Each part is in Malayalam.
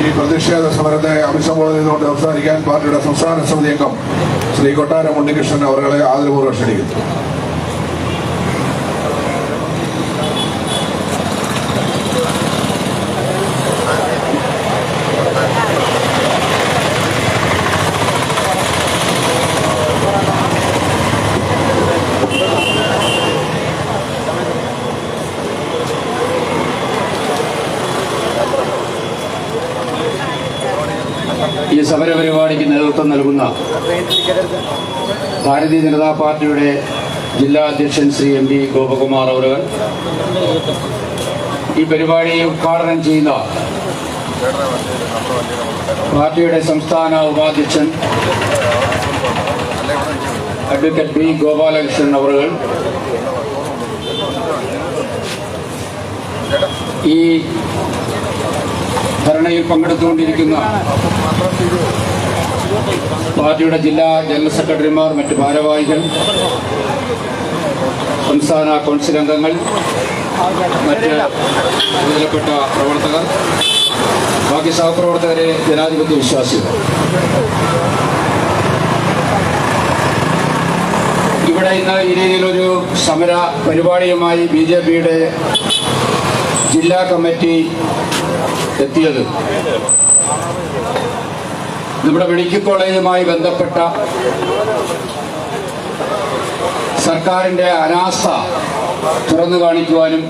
ഈ പ്രതിഷേധ സമരത്തെ അഭിസംബോധന ചെയ്തുകൊണ്ട് സംസാരിക്കാൻ പാർട്ടിയുടെ സംസ്ഥാന സമിതി അംഗം ശ്രീ കൊട്ടാരം ഉണ്ണികൃഷ്ണൻ അവരെ ആദരപൂർവ്വം ക്ഷണിക്കുന്നു. ഈ സമരപരിപാടിക്ക് നേതൃത്വം നൽകുന്ന ഭാരതീയ ജനതാ പാർട്ടിയുടെ ജില്ലാ അധ്യക്ഷൻ ശ്രീ MP ഗോപകുമാർ അവർ, ഈ പരിപാടി ഉദ്ഘാടനം ചെയ്യുന്ന പാർട്ടിയുടെ സംസ്ഥാന ഉപാധ്യക്ഷൻ അഡ്വക്കേറ്റ് B ഗോപാലകൃഷ്ണൻ അവർ, ഈ ധരണയിൽ പങ്കെടുത്തുകൊണ്ടിരിക്കുന്ന പാർട്ടിയുടെ ജില്ലാ ജനറൽ സെക്രട്ടറിമാർ, മറ്റ് ഭാരവാഹികൾ, സംസ്ഥാന കൗൺസിൽ അംഗങ്ങൾ, മറ്റ് ചുമതലപ്പെട്ട പ്രവർത്തകർ, ബാക്കി സഹപ്രവർത്തകരെ, ജനാധിപത്യ വിശ്വാസികൾ, ഇവിടെ ഇന്ന് ഈ രീതിയിലൊരു സമര പരിപാടിയുമായി BJPയുടെ ജില്ലാ കമ്മിറ്റി എത്തിയത് നമ്മുടെ മെഡിക്കൽ കോളേജുമായി ബന്ധപ്പെട്ട സർക്കാരിൻ്റെ അനാസ്ഥ തുറന്നു കാണിക്കുവാനും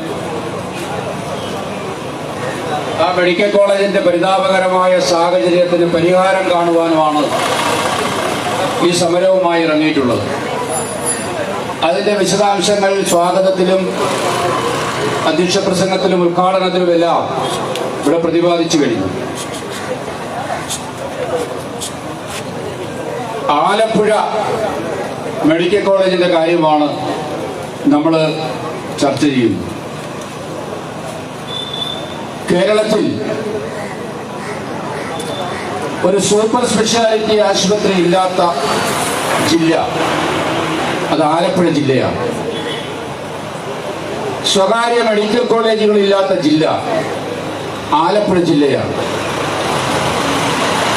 ആ മെഡിക്കൽ കോളേജിൻ്റെ പരിതാപകരമായ സാഹചര്യത്തിന് പരിഹാരം കാണുവാനുമാണ് ഈ സമരവുമായി ഇറങ്ങിയിട്ടുള്ളത്. അതിൻ്റെ വിശദാംശങ്ങൾ സ്വാഗതത്തിലും അധ്യക്ഷ പ്രസംഗത്തിലും ഉദ്ഘാടനത്തിലുമെല്ലാം ഇവിടെ പ്രതിപാദിച്ചു കഴിഞ്ഞു. ആലപ്പുഴ മെഡിക്കൽ കോളേജിന്റെ കാര്യമാണ് നമ്മൾ ചർച്ച ചെയ്യുന്നത്. കേരളത്തിൽ ഒരു സൂപ്പർ സ്പെഷ്യാലിറ്റി ആശുപത്രി ഇല്ലാത്ത ജില്ല അത് ആലപ്പുഴ ജില്ലയാണ്. സ്വകാര്യ മെഡിക്കൽ കോളേജുകളില്ലാത്ത ജില്ല ആലപ്പുഴ ജില്ലയാണ്.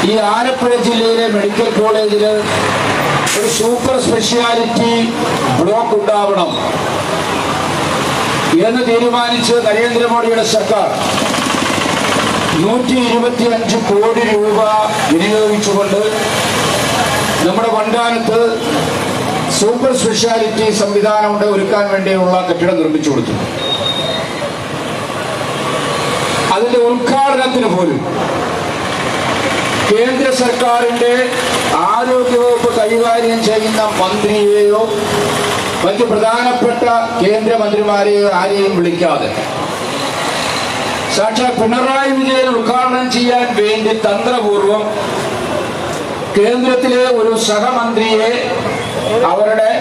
ഈ ആലപ്പുഴ ജില്ലയിലെ മെഡിക്കൽ കോളേജിൽ ഒരു സൂപ്പർ സ്പെഷ്യാലിറ്റി ബ്ലോക്ക് ഉണ്ടാവണം എന്ന് തീരുമാനിച്ച് നരേന്ദ്രമോദിയുടെ സർക്കാർ 125 കോടി രൂപ വിനിയോഗിച്ചുകൊണ്ട് നമ്മുടെ വണ്ടാനത്ത് സൂപ്പർ സ്പെഷ്യാലിറ്റി സംവിധാനം ഒരുക്കാൻ വേണ്ടിയുള്ള കെട്ടിടം നിർമ്മിച്ചു കൊടുത്തു. അതിന്റെ ഉദ്ഘാടനത്തിന് പോലും കേന്ദ്ര സർക്കാരിന്റെ ആരോഗ്യവകുപ്പ് കൈകാര്യം ചെയ്യുന്ന മന്ത്രിയെയോ മറ്റ് പ്രധാനപ്പെട്ട കേന്ദ്രമന്ത്രിമാരെയോ ആരെയും വിളിക്കാതെ സാക്ഷാൽ പിണറായി വിജയൻ ഉദ്ഘാടനം ചെയ്യാൻ വേണ്ടി തന്ത്രപൂർവം കേന്ദ്രത്തിലെ ഒരു സഹമന്ത്രിയെ അവരുടെ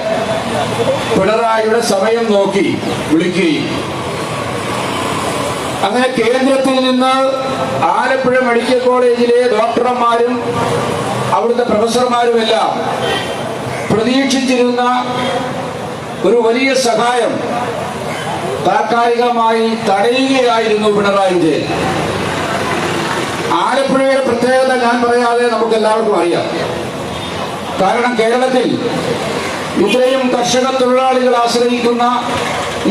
പിണറായിയുടെ സമയം നോക്കി വിളിക്കുകയും അങ്ങനെ കേന്ദ്രത്തിൽ നിന്ന് ആലപ്പുഴ മെഡിക്കൽ കോളേജിലെ ഡോക്ടർമാരും അവിടുത്തെ പ്രൊഫസർമാരുമെല്ലാം പ്രതീക്ഷിച്ചിരുന്ന ഒരു വലിയ സഹായം താൽക്കാലികമായി തടയുകയായിരുന്നു പിണറായി വിജയൻ. ആലപ്പുഴയുടെ പ്രത്യേകത ഞാൻ പറയാതെ നമുക്ക് എല്ലാവർക്കും അറിയാം. കാരണം കേരളത്തിൽ ഇത്രയും കർഷക തൊഴിലാളികൾ ആശ്രയിക്കുന്ന,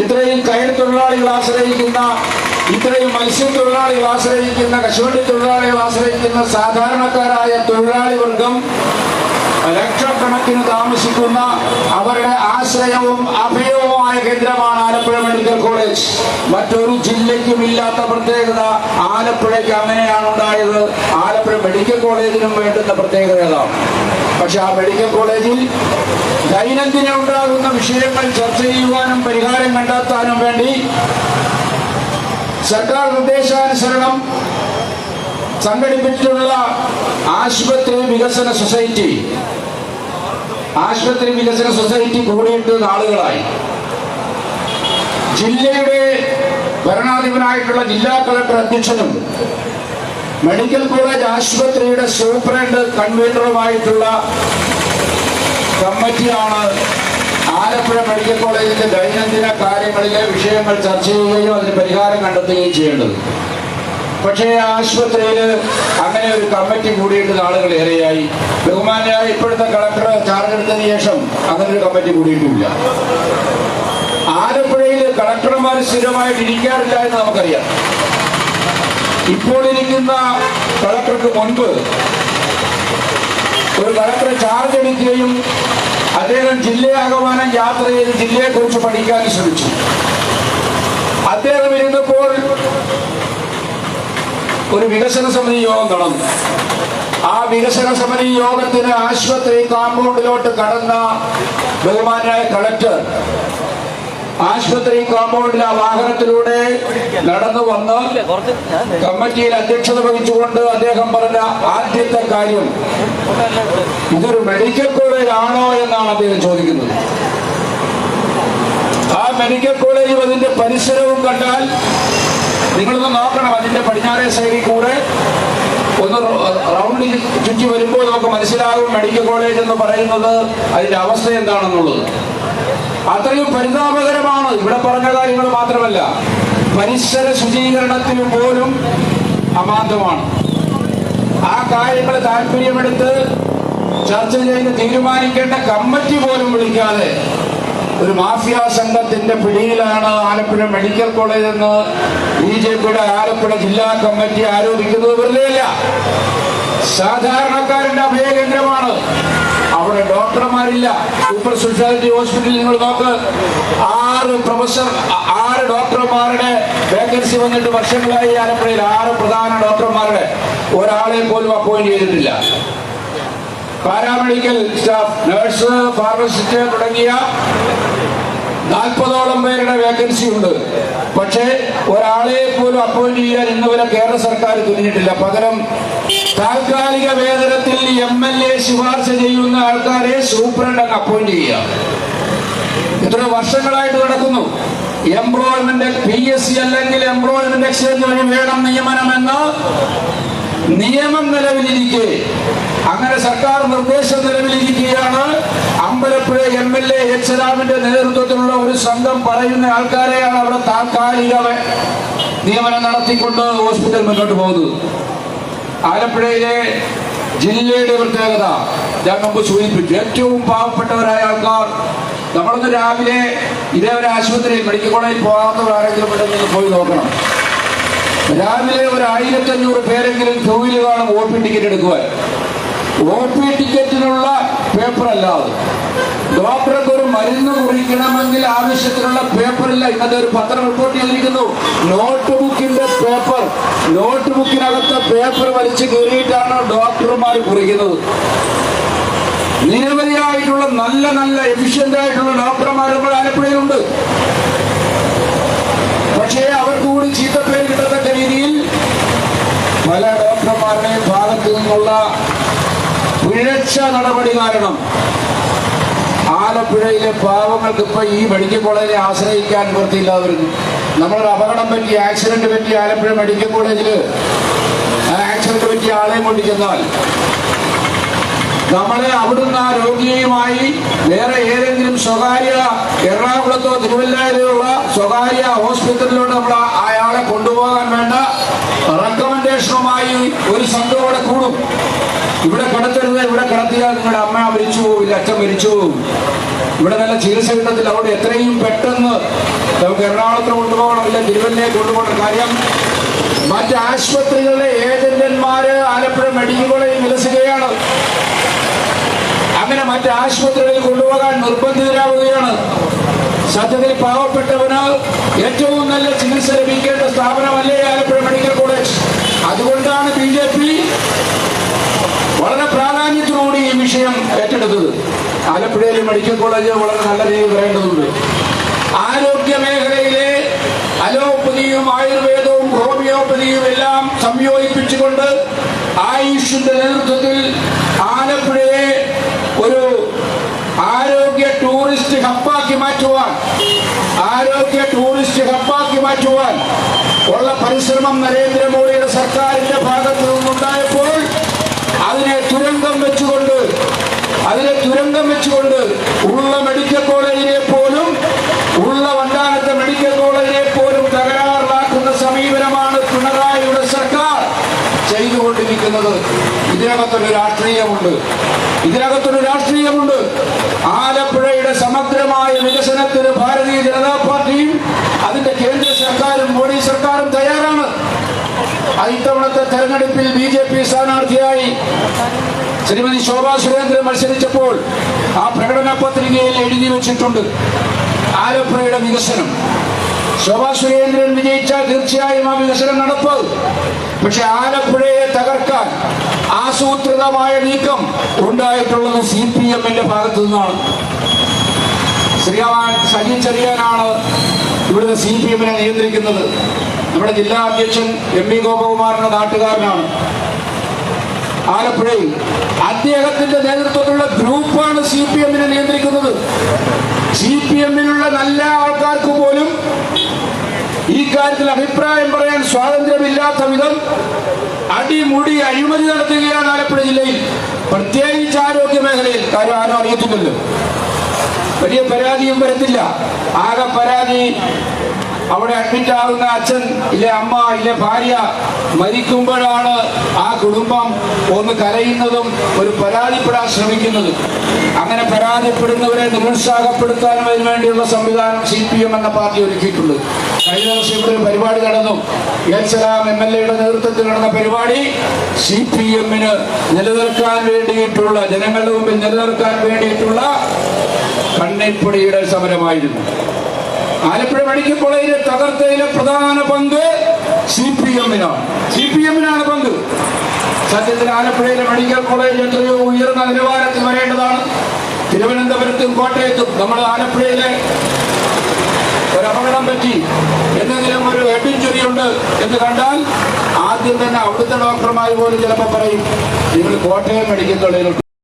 ഇത്രയും കയർ തൊഴിലാളികൾ ആശ്രയിക്കുന്ന, ഇത്രയും മത്സ്യത്തൊഴിലാളികൾ ആശ്രയിക്കുന്ന, കശുവണ്ടി തൊഴിലാളികൾ ആശ്രയിക്കുന്ന സാധാരണക്കാരായ തൊഴിലാളി വർഗം ലക്ഷക്കണക്കിന് താമസിക്കുന്ന അവരുടെ ആശ്രയവും അഭയവുമായ കേന്ദ്രമാണ് ആലപ്പുഴ മെഡിക്കൽ കോളേജ്. മറ്റൊരു ജില്ലയ്ക്കും ഇല്ലാത്ത പ്രത്യേകത ആലപ്പുഴയ്ക്ക് അങ്ങനെയാണ് ഉണ്ടായത്. ആലപ്പുഴ മെഡിക്കൽ കോളേജിനും വേണ്ടുന്ന പ്രത്യേകത ഏതാണ്? പക്ഷെ ആ മെഡിക്കൽ കോളേജിൽ ദൈനംദിനം ഉണ്ടാകുന്ന വിഷയങ്ങൾ ചർച്ച ചെയ്യുവാനും പരിഹാരം കണ്ടെത്താനും വേണ്ടി സർക്കാർ നിർദ്ദേശാനുസരണം സംഘടിപ്പിച്ചിട്ടുള്ള ആശുപത്രി വികസന സൊസൈറ്റി കൂടിയിട്ട് നാളുകളായി. ജില്ലയുടെ ഭരണാധിപനായിട്ടുള്ള ജില്ലാ കളക്ടർ അധ്യക്ഷനും മെഡിക്കൽ കോളേജ് ആശുപത്രിയുടെ സൂപ്രണ്ട് കൺവീനറുമായിട്ടുള്ള കമ്മിറ്റിയാണ് ആലപ്പുഴ മെഡിക്കൽ കോളേജിന്റെ ദൈനംദിന കാര്യങ്ങളിലെ വിഷയങ്ങൾ ചർച്ച ചെയ്യുകയും അതിന് പരിഹാരം കണ്ടെത്തുകയും ചെയ്യേണ്ടത്. പക്ഷേ ആശുപത്രിയിൽ അങ്ങനെ ഒരു കമ്മിറ്റി കൂടിയിട്ട് നാളുകൾ ഏറെയായി. ബഹുമാനായ ഇപ്പോഴത്തെ കളക്ടർ ചാർജ് എടുത്തതിന് ശേഷം അങ്ങനെ ഒരു കമ്മിറ്റി കൂടിയിട്ടില്ല. ആലപ്പുഴയിൽ കളക്ടർമാർ സ്ഥിരമായിട്ട് ഇരിക്കാറില്ല എന്ന് നമുക്കറിയാം. ഇപ്പോൾ ഇരിക്കുന്ന കളക്ടർക്ക് മുൻപ് ഒരു കളക്ടർ ചാർജ് എടുക്കുകയും അദ്ദേഹം ജില്ലയാകമാനം യാത്ര ചെയ്ത് ജില്ലയെക്കുറിച്ച് പഠിക്കാൻ ശ്രമിച്ചു. അദ്ദേഹം ഇരുന്നപ്പോൾ ഒരു വികസന സമിതി യോഗം നടന്നു. ആ വികസന സമിതി യോഗത്തിന് ആശുപത്രി കോമ്പൗണ്ടിലോട്ട് കടന്ന ബഹുമാനായ കളക്ടർ ആശുപത്രി കോമ്പൗണ്ടിലെ ആ വാഹനത്തിലൂടെ നടന്നു വന്ന് കമ്മിറ്റിയിൽ അധ്യക്ഷത വഹിച്ചുകൊണ്ട് അദ്ദേഹം പറഞ്ഞ ആദ്യത്തെ കാര്യം, ഇതൊരു മെഡിക്കൽ കോളേജ് ആണോ എന്നാണ് അദ്ദേഹം ചോദിക്കുന്നത്. ആ മെഡിക്കൽ കോളേജും അതിന്റെ പരിസരവും കണ്ടാൽ നിങ്ങളൊന്ന് നോക്കണം. അതിന്റെ പടിഞ്ഞാറേ സൈഡിൽ കൂടെ ഒന്ന് റൗണ്ട് ചുറ്റി വരുമ്പോൾ നമുക്ക് മനസ്സിലാകും മെഡിക്കൽ കോളേജ് എന്ന് പറയുന്നത് അതിന്റെ അവസ്ഥ എന്താണെന്നുള്ളത്. അത്രയും പരിതാപകരമാണ്. ഇവിടെ പറഞ്ഞ കാര്യങ്ങൾ മാത്രമല്ല, പരിസര ശുചീകരണത്തിന് പോലും അമാന്തമാണ്. ആ കാര്യങ്ങൾ താല്പര്യമെടുത്ത് ചർച്ച ചെയ്ത് തീരുമാനിക്കേണ്ട കമ്മിറ്റി പോലും വിളിക്കാതെ ഒരു മാഫിയ സംഘത്തിന്റെ പിടിയിലാണ് ആലപ്പുഴ മെഡിക്കൽ കോളേജ് എന്ന് BJPയുടെ ആലപ്പുഴ ജില്ലാ കമ്മിറ്റി ആരോപിക്കുന്നത് വെറുതെയല്ല. സാധാരണക്കാരന്റെ അഭയകേന്ദ്രമാണ്. അവിടെ ഡോക്ടർമാരില്ല. സൂപ്പർ സ്പെഷ്യാലിറ്റി ഹോസ്പിറ്റലിൽ നിങ്ങൾ നോക്ക്, 6 ഡോക്ടർമാരുടെ വേക്കൻസി വന്നിട്ട് വർഷങ്ങളായി ആലപ്പുഴയിൽ 6 പ്രധാന ഡോക്ടർമാരുടെ ഒരാളെ പോലും അപ്പോയിന്റ് ചെയ്തിട്ടില്ല. പാരാമെഡിക്കൽ സ്റ്റാഫ്, നഴ്സ്, ഫാർമസിസ്റ്റ് തുടങ്ങിയ 40ഓളം പേരുടെ വേക്കൻസി ഉണ്ട്. പക്ഷേ ഒരാളെ പോലും അപ്പോയിന്റ് ചെയ്യാൻ ഇന്നുവരെ കേരള സർക്കാർ തുനിഞ്ഞിട്ടില്ല. പകരം താൽക്കാലിക വേതനത്തിൽ MLA ശുപാർശ ചെയ്യുന്ന ആൾക്കാരെ സൂപ്രണ്ട് അങ്ങ് അപ്പോയിന്റ് ചെയ്യുക. എത്ര വർഷങ്ങളായിട്ട് നടക്കുന്നു. എംപ്ലോയ്മെന്റ് PSC അല്ലെങ്കിൽ എംപ്ലോയ്മെന്റ് എക്സ്ചേഞ്ച് വഴി വേണം നിയമനമെന്ന് നിയമം നിലവിലിരിക്കെ, അങ്ങനെ സർക്കാർ നിർദ്ദേശം നിലവിലിരിക്കുകയാണ്. Ambalappuzha MLA H. രാമന്റെ നേതൃത്വത്തിലുള്ള ഒരു സംഘം പറയുന്ന ആൾക്കാരെയാണ് അവിടെ താൽക്കാലിക നിയമനം നടത്തിക്കൊണ്ട് ഹോസ്പിറ്റൽ മുന്നോട്ട് പോകുന്നത്. ആലപ്പുഴയിലെ ജില്ലയുടെ പ്രത്യേകത ഞാൻ മുമ്പ് സൂചിപ്പിച്ചു. ഏറ്റവും പാവപ്പെട്ടവരായ ആൾക്കാർ, നമ്മളൊന്ന് രാവിലെ ഇതേവരെ ആശുപത്രിയിൽ മെഡിക്കൽ കോളേജിൽ പോകാത്തവരാരെങ്കിലും ഉണ്ടെങ്കിൽ പോയി നോക്കണം. രാവിലെ ഒരു 1500 പേരെങ്കിലും ക്യൂവിൽ കാണും OP ടിക്കറ്റ് എടുക്കുവാൻ. OP ടിക്കറ്റിനുള്ള പേപ്പർ അല്ലാതെ ഡോക്ടർക്ക് ഒരു മരുന്ന് കുറിക്കണമെങ്കിൽ ആവശ്യത്തിനുള്ള പേപ്പറില്ല. ഇന്നത്തെ ഒരു പത്രം റിപ്പോർട്ട് ചെയ്തിരിക്കുന്നു, നോട്ട് ബുക്കിനകത്ത് പേപ്പർ വലിച്ചു കയറിയിട്ടാണ് ഡോക്ടർമാർ കുറിക്കുന്നത്. നിരവധിയായിട്ടുള്ള നല്ല എഫിഷ്യന്റ് ആയിട്ടുള്ള ഡോക്ടർമാർ നമ്മുടെ ആലപ്പുഴയിലുണ്ട്. പക്ഷേ അവർക്ക് കൂടി ചീത്തപ്പേര് കിട്ടത്തക്ക രീതിയിൽ പല ഡോക്ടർമാരുടെയും ഭാഗത്തു നിന്നുള്ള പിഴച്ച നടപടി കാരണം ആലപ്പുഴയിലെ പാവങ്ങൾക്ക് ഇപ്പൊ ഈ മെഡിക്കൽ കോളേജിനെ ആശ്രയിക്കാൻ നിവൃത്തിയില്ലാതെ വരുന്നു. നമ്മളൊരു അപകടം പറ്റി, ആക്സിഡന്റ് പറ്റി ആലപ്പുഴ മെഡിക്കൽ കോളേജിൽ ആക്സിഡന്റ് പറ്റിയ ആളെയും കൊണ്ട് ചെന്നാൽ നമ്മളെ അവിടുന്ന് ആ രോഗിയുമായി വേറെ ഏതെങ്കിലും സ്വകാര്യ എറണാകുളത്തോ തിരുവല്ലയിലുള്ള സ്വകാര്യ ഹോസ്പിറ്റലിലോട്ട് നമ്മൾ അയാളെ കൊണ്ടുപോകാൻ വേണ്ട റെക്കമെൻഡേഷനുമായി ഒരു സംഘം അവിടെ കൂടും. ഇവിടെ കിടത്തരുത്, ഇവിടെ കിടത്തിയാൽ നിങ്ങളുടെ അമ്മ മരിച്ചു പോവില്ല, അച്ഛൻ മരിച്ചു പോകും, ഇവിടെ നല്ല ചികിത്സ കിട്ടത്തില്ല. അവിടെ എത്രയും പെട്ടെന്ന് നമുക്ക് എറണാകുളത്തിന് കൊണ്ടുപോകണം, ഇല്ല തിരുവല്ലയെ കൊണ്ടുപോകണം. കാര്യം മറ്റ് ആശുപത്രികളിലെ ഏജന്റന്മാര് ആലപ്പുഴ മെഡിക്കൽ കോളേജിൽ വിലസുകയാണ്. അങ്ങനെ മറ്റ് ആശുപത്രികളിൽ കൊണ്ടുപോകാൻ നിർബന്ധിതരാവുകയാണ്. സത്യത്തിൽ പാവപ്പെട്ടവന് ഏറ്റവും നല്ല ചികിത്സ ലഭിക്കേണ്ട സ്ഥാപനമല്ലേ ആലപ്പുഴ മെഡിക്കൽ കോളേജ്. അതുകൊണ്ടാണ് BJP വളരെ പ്രാധാന്യത്തോടുകൂടി ഈ വിഷയം ഏറ്റെടുത്തത്. ആലപ്പുഴയിലെ മെഡിക്കൽ കോളേജ് വളരെ നല്ല രീതിയിൽ വരേണ്ടതുണ്ട്. ആരോഗ്യ മേഖലയിലെ അലോപ്പതിയും ആയുർവേദവും ഹോമിയോപ്പതിയും എല്ലാം സംയോജിപ്പിച്ചുകൊണ്ട് ആയുഷിന്റെ നേതൃത്വത്തിൽ ആലപ്പുഴയെ ഒരു ആരോഗ്യ ടൂറിസ്റ്റ് ഹബ്ബാക്കി മാറ്റുവാൻ ഉള്ള പരിശ്രമം നരേന്ദ്രമോദിയുടെ സർക്കാരിന്റെ ഭാഗത്തു നിന്നുണ്ടായപ്പോൾ അതിനെ തുരങ്കം വെച്ചുകൊണ്ട് ഉള്ള മെഡിക്കൽ കോളേജിനെ പോലും, വണ്ടാനത്തെ മെഡിക്കൽ കോളേജിനെ പോലും തകരാറിലാക്കുന്ന സമീപനമാണ് പിണറായിയുടെ സർക്കാർ ഇതിനകത്തൊരു രാഷ്ട്രീയമുണ്ട്. ആലപ്പുഴയുടെ സമഗ്രമായ വികസനത്തിന് ഭാരതീയ ജനതാ പാർട്ടിയും അതിന്റെ കേന്ദ്ര സർക്കാരും മോഡി സർക്കാരും തയ്യാറാണ്. ഇത്തവണത്തെ തെരഞ്ഞെടുപ്പിൽ BJP സ്ഥാനാർത്ഥിയായി ശ്രീമതി ശോഭാ സുരേന്ദ്രൻ മത്സരിച്ചപ്പോൾ ആ പ്രകടന പത്രികയിൽ എഴുതി വെച്ചിട്ടുണ്ട് ആലപ്പുഴയുടെ വികസനം. ശോഭാ സുരേന്ദ്രൻ വിജയിച്ചാൽ തീർച്ചയായും ആ വികസനം നടപ്പാകും. പക്ഷെ ആലപ്പുഴയെ തകർക്കാൻ ആസൂത്രിതമായ നീക്കം ഉണ്ടായിട്ടുള്ളത് CPM-ന്റെ ഭാഗത്തു നിന്നാണ്. സജി ചെറിയാനാണ് ഇവിടുത്തെ CPM-നെ നിയന്ത്രിക്കുന്നത്. നമ്മുടെ ജില്ലാ അധ്യക്ഷൻ MP ഗോപകുമാറിന്റെ നാട്ടുകാരനാണ്. ആലപ്പുഴയിൽ അദ്ദേഹത്തിന്റെ നേതൃത്വത്തിലുള്ള ഗ്രൂപ്പാണ് CPM-നെ നിയന്ത്രിക്കുന്നത്. CPM-ലുള്ള നല്ല ആൾക്കാർക്ക് പോലും ഈ കാര്യത്തിൽ അഭിപ്രായം പറയാൻ സ്വാതന്ത്ര്യമില്ലാത്ത വിധം അടിമുടി അഴിമതി നടത്തുകയാണ് ആലപ്പുഴ ജില്ലയിൽ, പ്രത്യേകിച്ച് ആരോഗ്യ മേഖലയിൽ. കാര്യം ആരും അറിയത്തില്ലല്ലോ, വലിയ പരാതിയും വരത്തില്ല. ആകെ പരാതി അവിടെ അഡ്മിറ്റ് ആകുന്ന അച്ഛൻ ഇല്ലേ അമ്മ ഇല്ലേ ഭാര്യ മരിക്കുമ്പോഴാണ് ആ കുടുംബം ഒന്ന് കരയുന്നതും ഒരു പരാതിപ്പെടാൻ ശ്രമിക്കുന്നതും. അങ്ങനെ പരാതിപ്പെടുന്നവരെ നിരുത്സാഹപ്പെടുത്താനും അതിനു വേണ്ടിയുള്ള സംവിധാനം CPM എന്ന പാർട്ടി ഒരുക്കിയിട്ടുണ്ട്. കഴിഞ്ഞ ദിവസം ഇവിടെ ഒരു പരിപാടി നടന്നു. സലാം MLA-യുടെ നേതൃത്വത്തിൽ നടന്ന പരിപാടി CPM-ന് നിലനിർത്താൻ വേണ്ടിയിട്ടുള്ള, ജനങ്ങളുടെ മുമ്പിൽ നിലനിർത്താൻ വേണ്ടിയിട്ടുള്ള കണ്ണിപ്പൊടിയുടെ സമരമായിരുന്നു. ആലപ്പുഴ മെഡിക്കൽ കോളേജിലെ തകർത്തയിലെ പ്രധാന പങ്ക് CPM-നാണ് പങ്ക്. സത്യത്തിൽ ആലപ്പുഴയിലെ മെഡിക്കൽ കോളേജ് എത്രയോ ഉയർന്ന നിലവാരത്തിൽ വരേണ്ടതാണ്. തിരുവനന്തപുരത്തും കോട്ടയത്തും നമ്മൾ ആലപ്പുഴയിലെ ഒരു അപകടം പറ്റി, എന്തെങ്കിലും ഒരു ഹെഡ് ഇഞ്ചുറി ഉണ്ട് എന്ന് കണ്ടാൽ ആദ്യം തന്നെ അവിടുത്തെ ഡോക്ടർമാർ പോലും ചിലപ്പോൾ പറയും നിങ്ങൾ കോട്ടയം മെഡിക്കൽ കോളേജിലോട്ട്